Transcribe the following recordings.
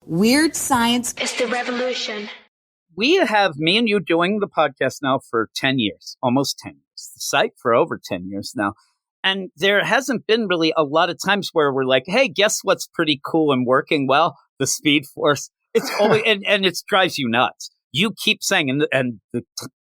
Weird science is the revolution. We have me and you doing the podcast now for 10 years, almost 10 years, the site for over 10 years now. And there hasn't been really a lot of times where we're like, hey, guess what's pretty cool and working well? The Speed Force. It's always, and it drives you nuts. You keep saying, and the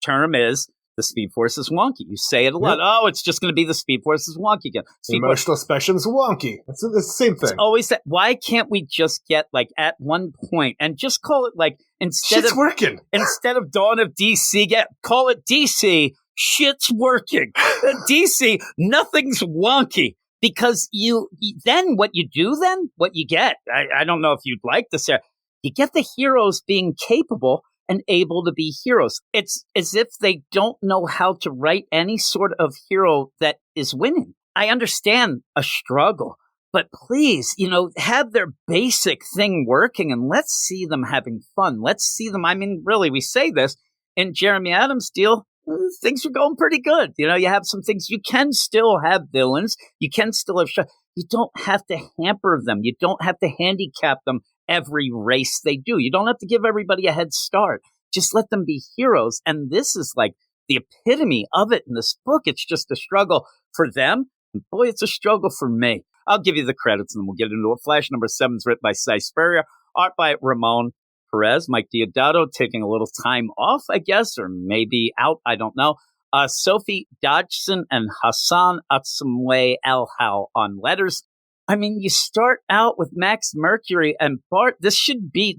term is, the Speed Force is wonky. You say it a lot. Yep. Oh, it's just going to be the Speed Force is wonky again. Emotional spectrum is wonky. It's the same thing. It's always that. Why can't we just get like at one point and just call it like shit's working. Instead of Dawn of DC, call it DC. Shit's working. DC, nothing's wonky. Because then what you get, I don't know if you'd like this, you get the heroes being capable and able to be heroes. It's as if they don't know how to write any sort of hero that is winning. I understand a struggle, but please, have their basic thing working and let's see them having fun. Let's see them. I mean, really, we say this in Jeremy Adams' deal. Things are going pretty good. You have some things. You can still have villains. You can still have. You don't have to hamper them. You don't have to handicap them every race they do. You don't have to give everybody a head start. Just let them be heroes. And this is like the epitome of it in this book. It's just a struggle for them. And boy, it's a struggle for me. I'll give you the credits and then we'll get into it. Flash number 7 is written by Cy Spurrier, art by Ramon Perez, Mike Deodato taking a little time off, I guess, or maybe out, I don't know. Sophie Dodgson and Hassan Atsumwe El-Hau on letters. I mean, you start out with Max Mercury and Bart. This should be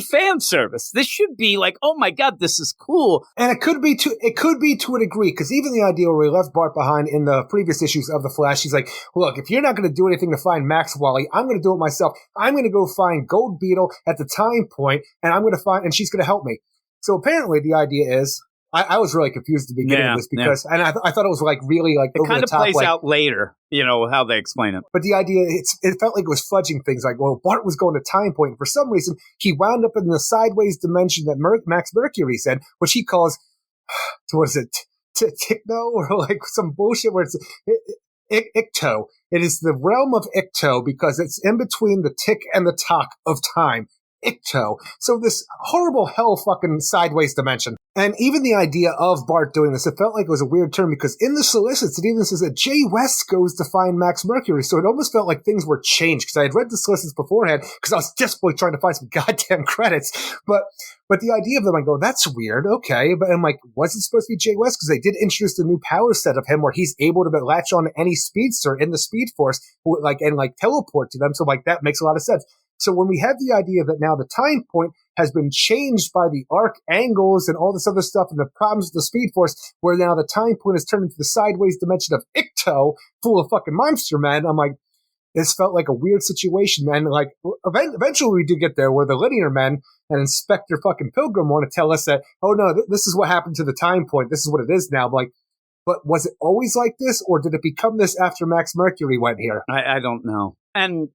fan service. This should be like, oh my God, this is cool. And it could be to a degree, because even the idea where we left Bart behind in the previous issues of The Flash, he's like, look, if you're not going to do anything to find Max Wally, I'm going to do it myself. I'm going to go find Gold Beetle at the time point, and she's going to help me. So apparently the idea is, I was really confused at the beginning of this because, and I thought it was like really like over the top. It kind of plays out later, how they explain it. But the idea, it felt like it was fudging things. Like, well, Bart was going to time point. And for some reason, he wound up in the sideways dimension that Max Mercury said, which he calls, what is it, Tickno? Or like some bullshit where it's Icto. It is the realm of Icto because it's in between the tick and the tock of time. Icto. So this horrible hell fucking sideways dimension. And even the idea of Bart doing this, it felt like it was a weird term because in the solicits, it even says that Jay West goes to find Max Mercury. So it almost felt like things were changed because I had read the solicits beforehand because I was desperately trying to find some goddamn credits. But the idea of them, I go, that's weird. Okay. But I'm like, was it supposed to be Jay West? Because they did introduce the new power set of him where he's able to latch on to any speedster in the Speed Force, and teleport to them. So that makes a lot of sense. So when we have the idea that now the time point has been changed by the arc angles and all this other stuff and the problems with the Speed Force, where now the time point is turned into the sideways dimension of Icto, full of fucking monster men, I'm like, this felt like a weird situation. And eventually we do get there where the linear men and Inspector fucking Pilgrim want to tell us that, oh no, this is what happened to the time point. This is what it is now. I'm like, but was it always like this, or did it become this after Max Mercury went here? I don't know. And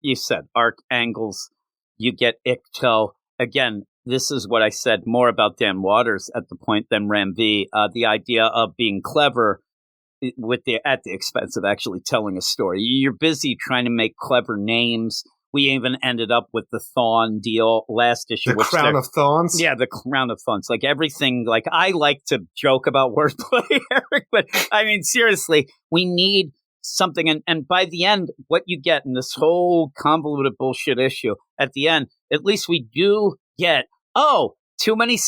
you said arc angles, you get Icto. Again, this is what I said more about Dan Waters at the point than Ram V. The idea of being clever at the expense of actually telling a story. You're busy trying to make clever names. We even ended up with the Thawne deal last issue. The Crown of Thawnes? Yeah, the Crown of Thawnes. Like everything, I like to joke about wordplay, Eric, but I mean, seriously, we need something. And by the end, what you get in this whole convoluted bullshit issue, at the end, at least we do get, too many,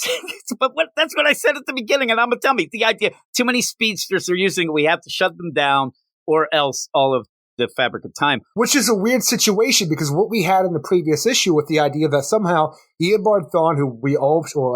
but that's what I said at the beginning, and I'm going to tell me, the idea, too many speedsters are using it, we have to shut them down, or else all of the Fabric of Time. Which is a weird situation, because what we had in the previous issue with the idea that somehow Eobard Thawne, who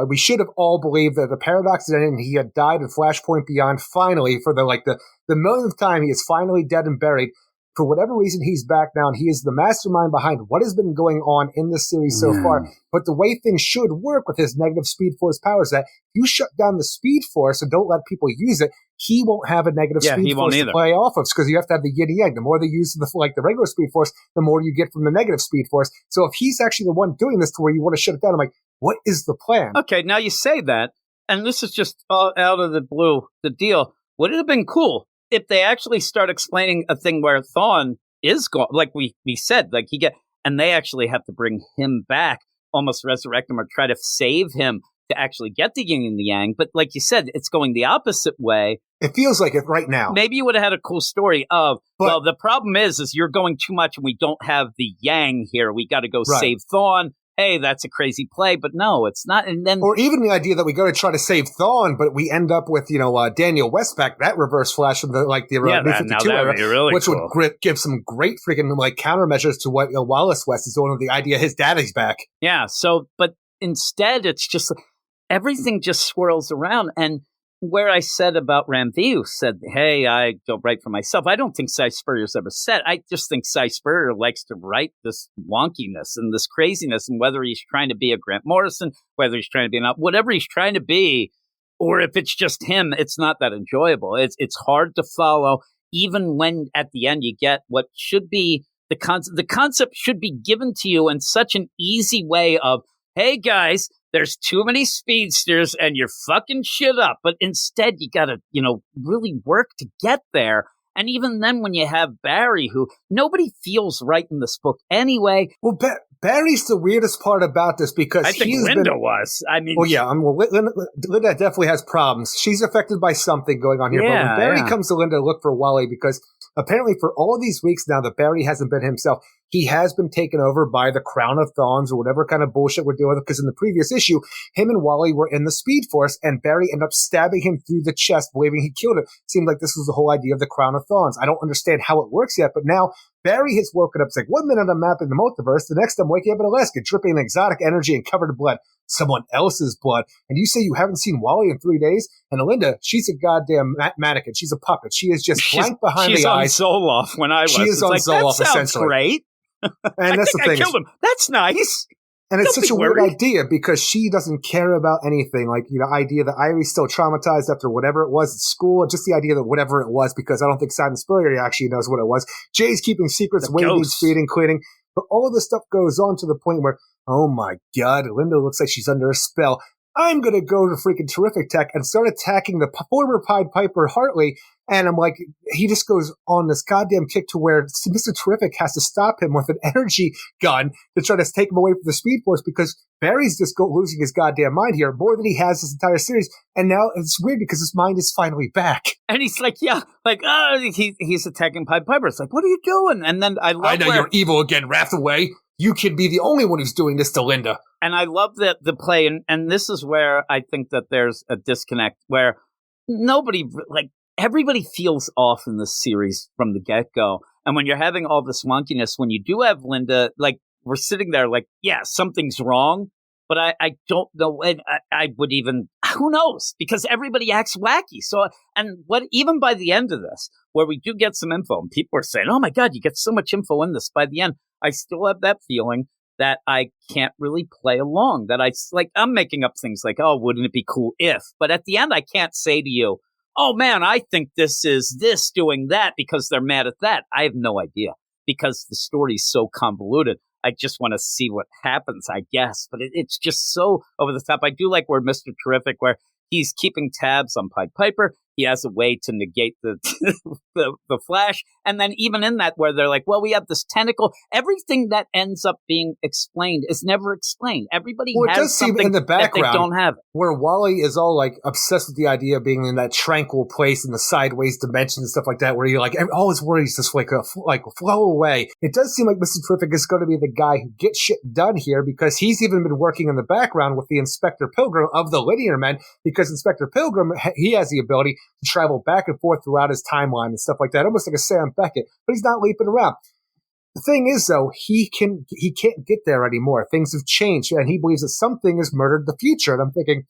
we should have all believed that the paradox had ended and he had died in Flashpoint Beyond, finally, for the millionth time, he is finally dead and buried. For whatever reason, he's back now, and he is the mastermind behind what has been going on in this series so far. But the way things should work with his negative Speed Force powers, that you shut down the Speed Force and don't let people use it, he won't have a negative Speed Force to play off of, because you have to have the yin yang. The more they use the regular Speed Force, the more you get from the negative Speed Force. So if he's actually the one doing this to where you want to shut it down, I'm like, what is the plan? Okay, now you say that, and this is just all out of the blue, the deal. Would it have been cool if they actually start explaining a thing where Thawne is gone, like we said, and they actually have to bring him back, almost resurrect him or try to save him to actually get the yin and the yang. But like you said, it's going the opposite way. It feels like it right now. Maybe you would have had a cool story of, well, the problem is you're going too much and we don't have the yang here. We got to go save Thawne. Hey, that's a crazy play, but no, it's not. And then, or even the idea that we go to try to save Thawne, but we end up with Daniel Westbeck, that reverse flash from the New 52 era, really which cool. would give some great freaking countermeasures to what Wallace West is doing with the idea his daddy's back. Yeah. So, but instead, it's just everything just swirls around. And where I said about Ramview said, hey, I don't write for myself. I don't think Cy Spurrier's ever said. I just think Cy Spurrier likes to write this wonkiness and this craziness, and whether he's trying to be a Grant Morrison, whether he's trying to be whatever he's trying to be, or if it's just him, it's not that enjoyable. It's hard to follow, even when at the end you get what should be the concept. The concept should be given to you in such an easy way of, hey guys, there's too many speedsters and you're fucking shit up. But instead, you got to, really work to get there. And even then, when you have Barry, who nobody feels right in this book anyway. Well, Barry's the weirdest part about this because I think Linda was. I mean, well, yeah, Linda definitely has problems. She's affected by something going on here. Yeah, but when Barry comes to Linda to look for Wally, because apparently for all these weeks now that Barry hasn't been himself, he has been taken over by the Crown of Thawnes or whatever kind of bullshit we're dealing with. Because in the previous issue, him and Wally were in the Speed Force, and Barry ended up stabbing him through the chest, believing he killed him. Seemed like this was the whole idea of the Crown of Thawnes. I don't understand how it works yet, but now Barry has woken up. It's like 1 minute I'm mapping the multiverse, the next I'm waking up in Alaska, dripping in exotic energy and covered in blood. Someone else's blood. And you say you haven't seen Wally in 3 days? And Linda, she's a goddamn mannequin. She's a puppet. She is just blank behind the eyes. She's on Zoloft when I was. She is on Zoloft, that sounds essentially. Great. And that's the thing. I killed him. That's nice. And it's such a weird idea because she doesn't care about anything. Like, idea that Ivy's still traumatized after whatever it was at school. Just the idea that whatever it was, because I don't think Simon Spurrier actually knows what it was. Jay's keeping secrets, waiting, feeding, cleaning. But all of this stuff goes on to the point where, oh my God, Linda looks like she's under a spell. I'm going to go to freaking Terrific Tech and start attacking the former Pied Piper Hartley. And I'm like, he just goes on this goddamn kick to where Mr. Terrific has to stop him with an energy gun to try to take him away from the Speed Force because Barry's just losing his goddamn mind here more than he has this entire series. And now it's weird because his mind is finally back. And he's like, he's attacking Pied Piper. It's like, what are you doing? And then I know you're evil again, Wrathaway. You can be the only one who's doing this to Linda. And I love that the play, and this is where I think that there's a disconnect where everybody feels off in this series from the get-go. And when you're having all this wonkiness, when you do have Linda, we're sitting there something's wrong, but I don't know. I would even, who knows? Because everybody acts wacky. So, and even by the end of this, where we do get some info, and people are saying, oh my God, you get so much info in this by the end, I still have that feeling that I can't really play along, that I'm making up things like, oh, wouldn't it be cool if, but at the end, I can't say to you, oh man, I think this is this doing that because they're mad at that. I have no idea because the story's so convoluted. I just want to see what happens, I guess, but it's just so over the top. I do like where Mr. Terrific, where he's keeping tabs on Pied Piper. He has a way to negate the the Flash. And then even in that, where they're like, well, we have this tentacle. Everything that ends up being explained is never explained. Everybody has something in the background that they don't have. Where Wally is all obsessed with the idea of being in that tranquil place in the sideways dimension and stuff like that, where you're all his worries just flow away. It does seem like Mr. Terrific is going to be the guy who gets shit done here because he's even been working in the background with the Inspector Pilgrim of the Linear Men, because Inspector Pilgrim, he has the ability to travel back and forth throughout his timeline and stuff like that, almost like a Sam Beckett, but he's not leaping around. The thing is, though, he can't get there anymore. Things have changed, and he believes that something has murdered the future. And I'm thinking,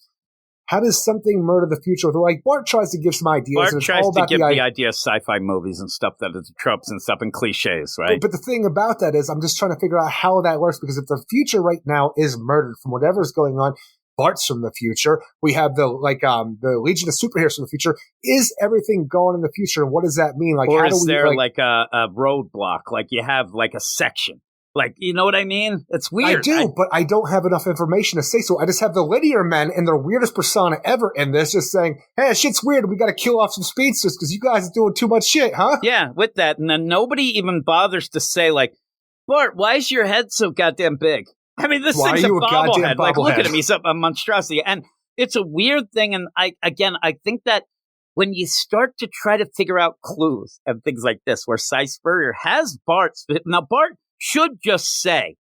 how does something murder the future? Bart tries to give some ideas. Bart tries to give the idea of sci-fi movies and stuff that is tropes and stuff and cliches, right? But the thing about that is I'm just trying to figure out how that works, because if the future right now is murdered from whatever's going on, Bart's from the future. We have the Legion of Superheroes from the future. Is everything gone in the future? And what does that mean? Or how is there a roadblock? You have a section. You know what I mean? It's weird. I do, but I don't have enough information to say so. I just have the Linear Men and their weirdest persona ever in this, just saying, hey, shit's weird. We got to kill off some speedsters because you guys are doing too much shit, huh? Yeah, with that. And then nobody even bothers to say, Bart, why is your head so goddamn big? I mean, this Why thing's are a you a goddamn bobblehead. Like, look at bobblehead? him. He's a monstrosity. And it's a weird thing. And I think that when you start to try to figure out clues and things like this, where Cy Spurrier has Bart's, now Bart should just say,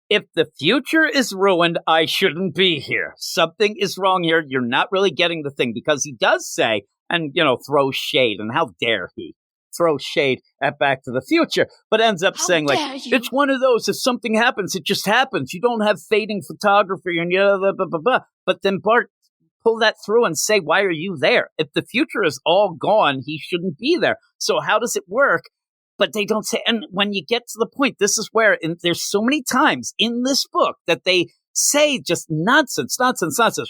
if the future is ruined, I shouldn't be here. Something is wrong here. You're not really getting the thing, because he does say, and, throw shade. And how dare he throw shade at Back to the Future, but ends up saying, like, it's one of those, if something happens, it just happens. You don't have fading photography and blah, blah, blah, blah. But then Bart pull that through and say, why are you there? If the future is all gone, he shouldn't be there. So how does it work? But they don't say, and when you get to the point, this is where, and there's so many times in this book that they say just nonsense.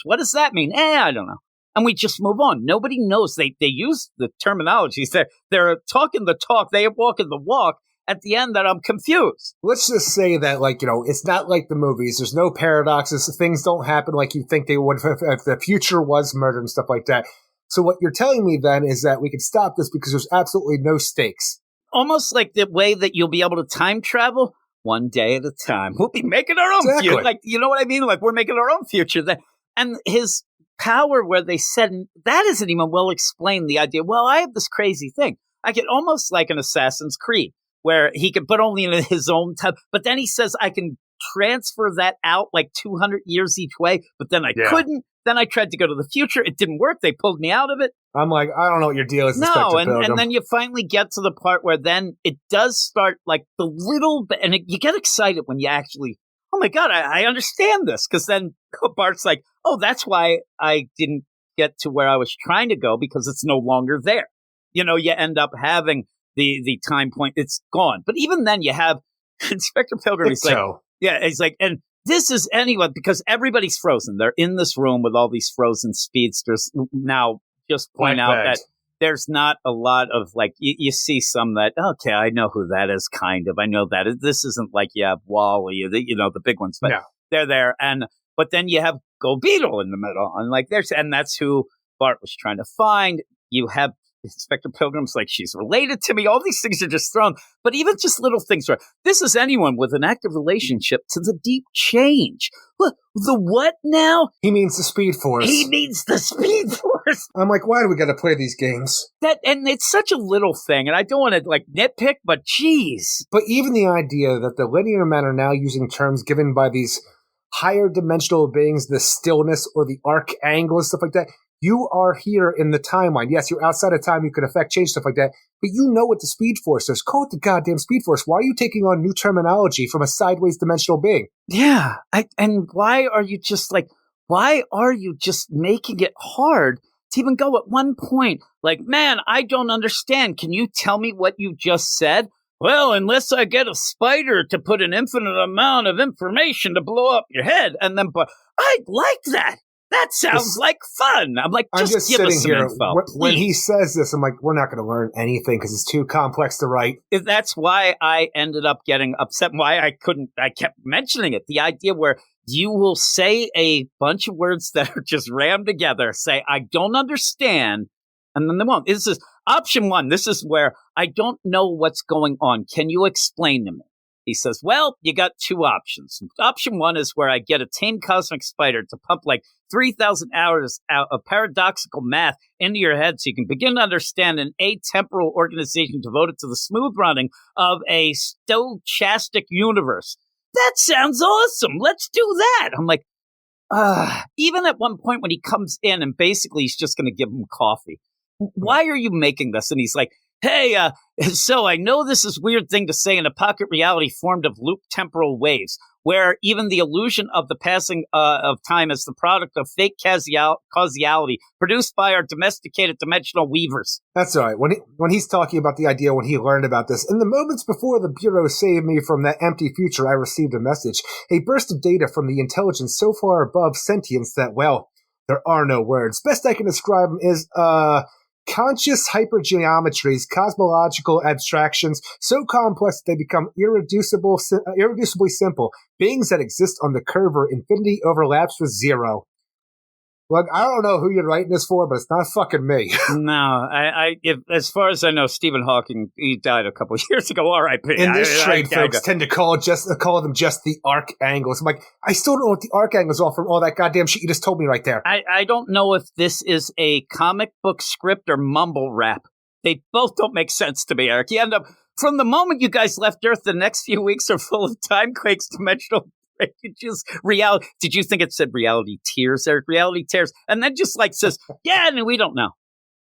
What does that mean? I don't know. And we just move on. Nobody knows. They use the terminologies. They're talking the talk. They are walking the walk. At the end, that I'm confused. Let's just say that, it's not like the movies. There's no paradoxes. Things don't happen like you think they would if the future was murder and stuff like that. So what you're telling me then is that we can stop this because there's absolutely no stakes. Almost like the way that you'll be able to time travel one day at a time. We'll be making our own future. Like, you know what I mean? Like, we're making our own future. And his power, where they said, that isn't even well explained, the idea, well, I have this crazy thing. I get almost like an Assassin's Creed, where he can, but only in his own time. But then he says, I can transfer that out like 200 years each way, but then I couldn't. Then I tried to go to the future. It didn't work. They pulled me out of it. I'm like, I don't know what your deal is. No, and then you finally get to the part where then it does start like the little bit, and you get excited when you actually, oh my God, I understand this. Because then Bart's like, oh, that's why I didn't get to where I was trying to go, because it's no longer there. You end up having the time point. It's gone. But even then you have Inspector Pilgrim. He's like, and this is anyone, because everybody's frozen. They're in this room with all these frozen speedsters. Now, just point out that there's not a lot of, like, you see some that, okay, I know who that is, kind of. I know that. This isn't like you have Wall-E, the big ones, but they're there. But then you have Go Beetle in the middle. And that's who Bart was trying to find. You have Inspector Pilgrim's like, she's related to me. All these things are just thrown. But even just little things. This is anyone with an active relationship to the deep change. Look, the what now? He means the Speed Force. He means the Speed Force. I'm like, why do we got to play these games? And it's such a little thing. And I don't want to nitpick, but geez. But even the idea that the linear men are now using terms given by these higher dimensional beings, the stillness or the arc angle and stuff like that. You are here in the timeline. Yes, you're outside of time. You could affect change, stuff like that. But you know what the Speed Force is. Call it the goddamn Speed Force. Why are you taking on new terminology from a sideways dimensional being? Yeah. And why are you just making it hard to even go at one point? Like, man, I don't understand. Can you tell me what you just said? Well, unless I get a spider to put an infinite amount of information to blow up your head. And then, but I like that. That sounds like fun. I'm like, just give us some info. When he says this, I'm like, we're not going to learn anything because it's too complex to write. That's why I ended up getting upset. Why I kept mentioning it. The idea where you will say a bunch of words that are just rammed together, say, I don't understand, and then they won't. This is option one. This is where I don't know what's going on. Can you explain to me? He says, well, you got two options. Option one is where I get a tame cosmic spider to pump like 3,000 hours out of paradoxical math into your head so you can begin to understand an atemporal organization devoted to the smooth running of a stochastic universe. That sounds awesome. Let's do that. I'm like, even at one point when he comes in and basically he's just going to give him coffee. Why are you making this? And he's like, hey, so I know this is a weird thing to say in a pocket reality formed of loop temporal waves, where even the illusion of the passing of time is the product of fake causality produced by our domesticated dimensional weavers. That's all right. When he's talking about the idea when he learned about this, in the moments before the Bureau saved me from that empty future, I received a message, a burst of data from the intelligence so far above sentience that, well, there are no words. Best I can describe them is, conscious hypergeometries, cosmological abstractions, so complex that they become irreducibly simple, beings that exist on the curve where infinity overlaps with zero. Look, I don't know who you're writing this for, but it's not fucking me. No, as far as I know, Stephen Hawking, he died a couple years ago. R.I.P. In this trade, folks tend to call them just the arc angles. I'm like, I still don't know what the arc angles are from all that goddamn shit you just told me right there. I don't know if this is a comic book script or mumble rap. They both don't make sense to me, Eric. You end up, from the moment you guys left Earth, the next few weeks are full of time quakes, dimensional breakages, reality. Did you think it said reality tears, Eric? Reality tears. And then just like says, yeah, no, we don't know.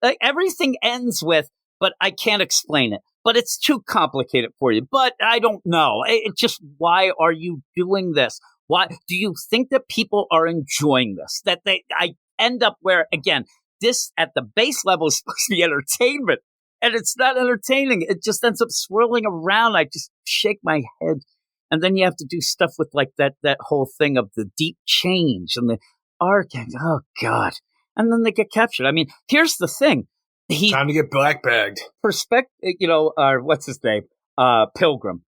Like, everything ends with, but I can't explain it. But it's too complicated for you. But I don't know. It just, why are you doing this? Why do you think that people are enjoying this? That I end up where, again, this at the base level is supposed to be entertainment. And it's not entertaining. It just ends up swirling around. I just shake my head. And then you have to do stuff with like that whole thing of the deep change and the arc. Oh, God. And then they get captured. I mean, here's the thing. Time to get black bagged. What's his name? Pilgrim.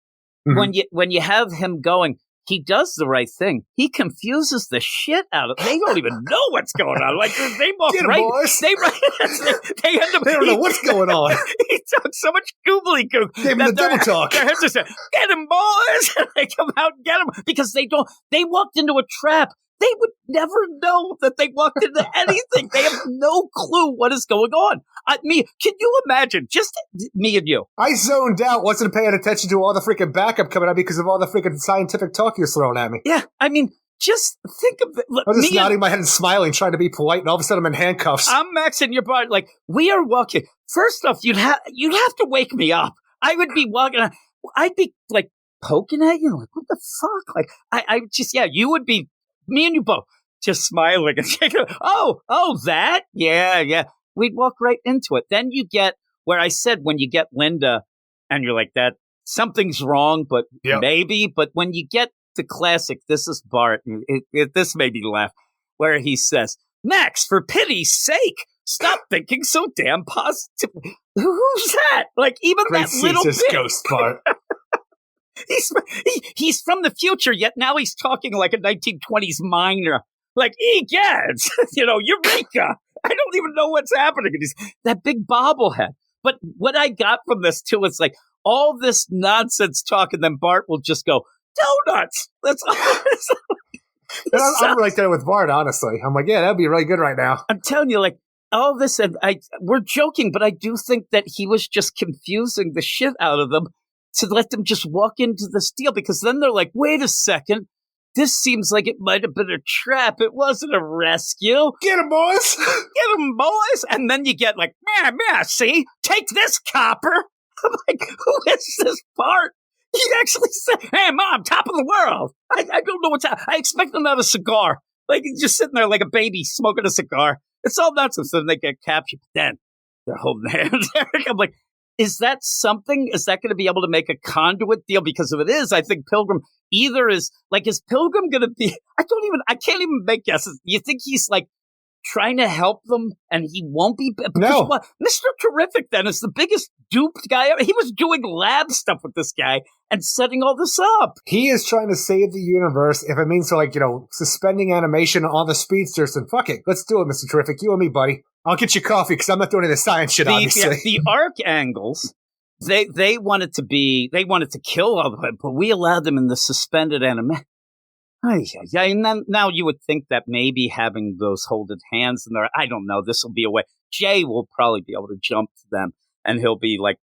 Mm-hmm. When you have him going, he does the right thing. He confuses the shit out of. They don't even know what's going on. Like they walk get right. Boys. They end up. They don't know what's going on. He talks so much goobly goo. Give him the double talk. Their heads just say, "Get him, boys!" And they come out and get him because they don't. They walked into a trap. They would never know that they walked into anything. They have no clue what is going on. Can you imagine? Just me and you. I zoned out, wasn't paying attention to all the freaking backup coming out because of all the freaking scientific talk you're throwing at me. Yeah, I mean, just think of it. I was just nodding my head and smiling, trying to be polite, and all of a sudden I'm in handcuffs. I'm Max in your bar. Like, we are walking. First off, you'd have to wake me up. I would be walking. I'd be like poking at you, like, what the fuck? Like, I just, yeah, you would be. Me and you both just smiling and shaking. Oh, that? Yeah. We'd walk right into it. Then you get where I said when you get Linda and you're like that, something's wrong, but maybe. But when you get the classic, this is Bart, this made me laugh, where he says, Max, for pity's sake, stop thinking so damn positively. Who's that? Like, even Great that little bit. Ghost Bart. He's from the future, yet now he's talking like a 1920s miner. Like, egads, Eureka! I don't even know what's happening. And he's that big bobblehead. But what I got from this, too, is like all this nonsense talk, and then Bart will just go, donuts! That's all. I'm right there with Bart, honestly. I'm like, yeah, that'd be really good right now. I'm telling you, like, all this, and we're joking, but I do think that he was just confusing the shit out of them to let them just walk into this deal, because then they're like, wait a second, this seems like it might have been a trap. It wasn't a rescue. Get him, boys! Get him, boys! And then you get like, see? Take this, copper! I'm like, who is this Bart? He actually said, hey, Mom, top of the world! I don't know what's happening. I expect him to have a cigar. Like, he's just sitting there like a baby smoking a cigar. It's all nonsense. Then they get captured. Then they're holding hands. I'm like, is that something? Is that going to be able to make a conduit deal? Because if it is, I think Pilgrim is Pilgrim going to be, I can't even make guesses. You think he's like trying to help them and he won't be? No. Mr. Terrific then is the biggest duped guy ever. He was doing lab stuff with this guy and setting all this up. He is trying to save the universe. If it means suspending animation on the speedsters, then fuck it. Let's do it, Mr. Terrific. You and me, buddy. I'll get you coffee because I'm not doing any of the science shit, obviously. The arc angles, they wanted to kill all of them, but we allowed them in the suspended animation. Yeah, and then, now you would think that maybe having those holded hands in there, I don't know, this will be a way. Jay will probably be able to jump to them, and he'll be like,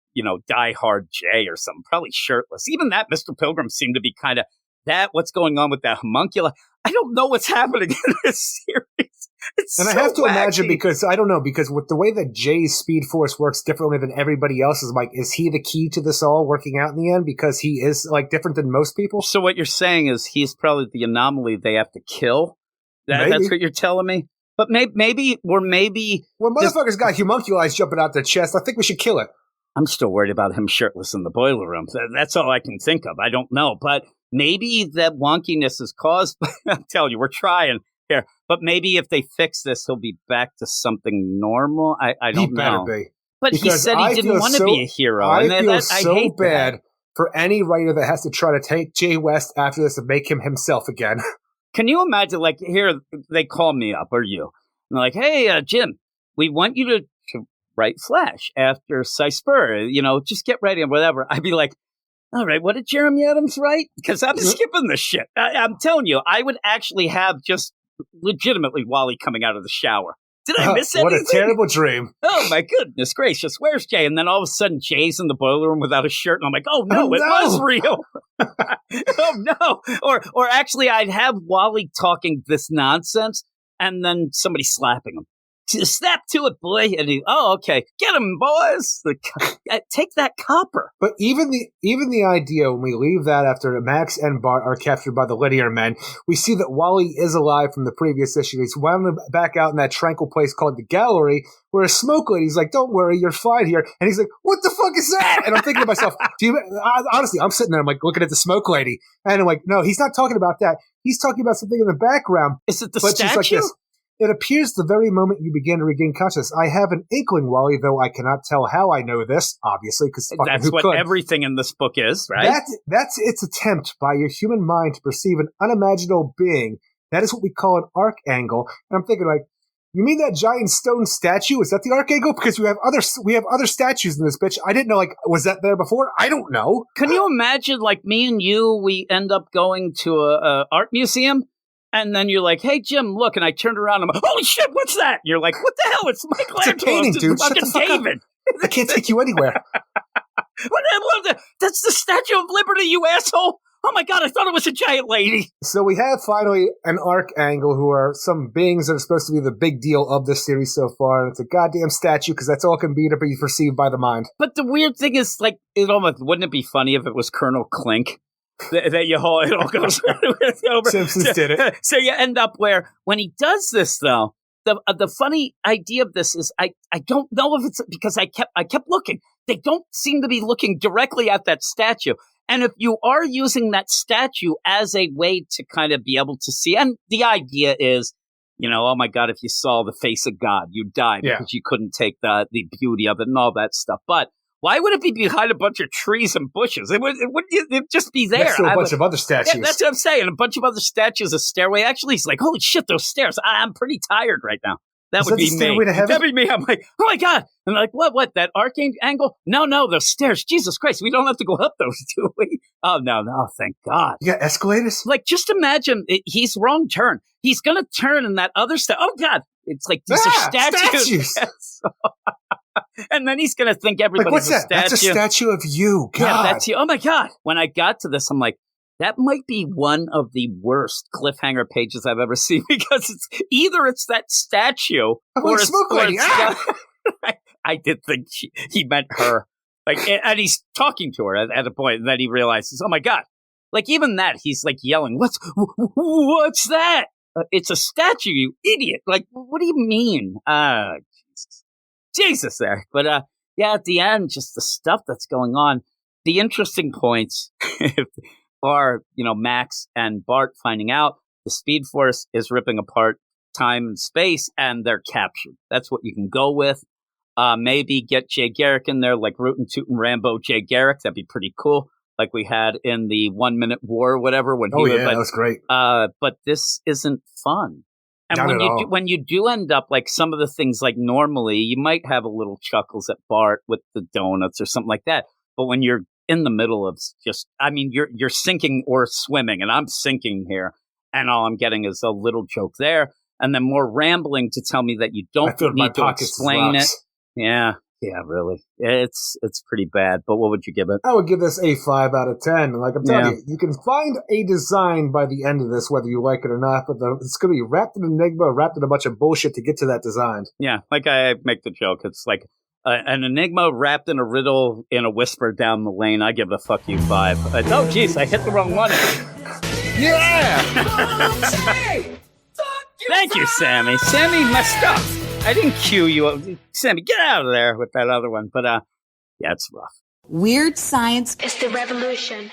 Die Hard Jay or something, probably shirtless. Even that Mr. Pilgrim seemed to be kind of what's going on with that homunculi. I don't know what's happening in this series. I have to imagine because with the way that Jay's Speed Force works differently than everybody else's, Mike, is he the key to this all working out in the end because he is like different than most people? So what you're saying is he's probably the anomaly they have to kill? That's what you're telling me? But maybe. When motherfuckers got homunculi jumping out their chest, I think we should kill it. I'm still worried about him shirtless in the boiler room. That's all I can think of. I don't know. But maybe that wonkiness is caused by, I'm telling you, we're trying here. But maybe if they fix this, he'll be back to something normal. I don't know. He better be. But he said he didn't want to be a hero. I feel so bad for any writer that has to try to take Jay West after this and make him himself again. Can you imagine, like, here, they call me up, or you, they're like, hey, Jim, we want you to write Flash after Cy Spur. Just get ready and whatever. I'd be like, all right, what did Jeremy Adams write? Because I'm skipping this shit. I'm telling you, I would actually have just legitimately Wally coming out of the shower. Did I miss anything? What a terrible dream. Oh, my goodness gracious. Where's Jay? And then all of a sudden, Jay's in the boiler room without a shirt. And I'm like, oh, no, it was real. Oh, no. Or actually, I'd have Wally talking this nonsense and then somebody slapping him. Snap to it, boy. And okay. Get him, boys. Take that copper. But even the idea when we leave that after Max and Bart are captured by the Linear Men, we see that Wally is alive from the previous issue. He's wound back out in that tranquil place called the Gallery, where a smoke lady's like, don't worry, you're fine here. And he's like, what the fuck is that? And I'm thinking to myself, honestly, I'm sitting there, I'm like looking at the smoke lady. And I'm like, no, he's not talking about that. He's talking about something in the background. Is it the statue? Like this. It appears the very moment you begin to regain consciousness. I have an inkling, Wally, though I cannot tell how I know this, obviously, because that's what everything in this book is, right? That's its attempt by your human mind to perceive an unimaginable being. That is what we call an arc angle. And I'm thinking, like, you mean that giant stone statue? Is that the arc angle? Because we have other statues in this bitch. I didn't know, like, was that there before? I don't know. Can you imagine, like, me and you, we end up going to a art museum? And then you're like, hey, Jim, look. And I turned around and I'm like, holy shit, what's that? And you're like, what the hell? It's Michelangelo. It's a painting, dude. Fucking Shut the fuck David. I can't take you anywhere. What the hell? That's the Statue of Liberty, you asshole. Oh, my God. I thought it was a giant lady. So we have finally an arc angle who are some beings that are supposed to be the big deal of this series so far. And it's a goddamn statue because that's all it can be to be perceived by the mind. But the weird thing is, like, wouldn't it be funny if it was Colonel Clink? That it all goes over. Simpsons did it. So you end up where when he does this, though, the funny idea of this is I don't know if it's because I kept looking. They don't seem to be looking directly at that statue. And if you are using that statue as a way to kind of be able to see, and the idea is, oh my God, if you saw the face of God, you'd die because you couldn't take the beauty of it and all that stuff. But why would it be behind a bunch of trees and bushes? It'd just be there. Next to a bunch of other statues. Yeah, that's what I'm saying. A bunch of other statues, a stairway. Actually, he's like, holy shit, those stairs. I'm pretty tired right now. That would be me. That'd be me. I'm like, oh my God. And they're like, what? That archangel? No, those stairs. Jesus Christ. We don't have to go up those, do we? Oh, no, thank God. You got escalators? Like, just imagine he's wrong turn. He's going to turn in that other Oh God. It's like these are statues. And then he's going to think everybody's a statue. That's a statue of you. God. Yeah, that's you. Oh, my God. When I got to this, I'm like, that might be one of the worst cliffhanger pages I've ever seen because it's that statue or it's Smoke Lady. I did think he meant her. Like, and he's talking to her at a point, and then he realizes, oh, my God. Like, even that, he's like yelling, what's that? It's a statue, you idiot. Like, what do you mean? Jesus there. But at the end, just the stuff that's going on. The interesting points are, Max and Bart finding out the Speed Force is ripping apart time and space, and they're captured. That's what you can go with. Maybe get Jay Garrick in there, like Rootin' Tootin' Rambo Jay Garrick. That'd be pretty cool. Like we had in the 1 Minute War or whatever. That was great. But this isn't fun. And when you do end up like some of the things like normally, you might have a little chuckles at Bart with the donuts or something like that. But when you're in the middle of you're sinking or swimming, and I'm sinking here, and all I'm getting is a little joke there, and then more rambling to tell me that you don't need to explain it. Yeah, really. It's pretty bad. But what would you give it? I would give this a 5 out of 10. Like I'm telling you, you can find a design by the end of this, whether you like it or not, but it's going to be wrapped in enigma, wrapped in a bunch of bullshit to get to that design. Yeah, like I make the joke. It's like an enigma wrapped in a riddle in a whisper down the lane. I give it a fuck you 5. Oh, jeez, I hit the wrong one. Yeah! Thank you, Sammy. Sammy messed up. I didn't cue you. Sammy, get out of there with that other one. But, yeah, it's rough. Weird science is the revolution.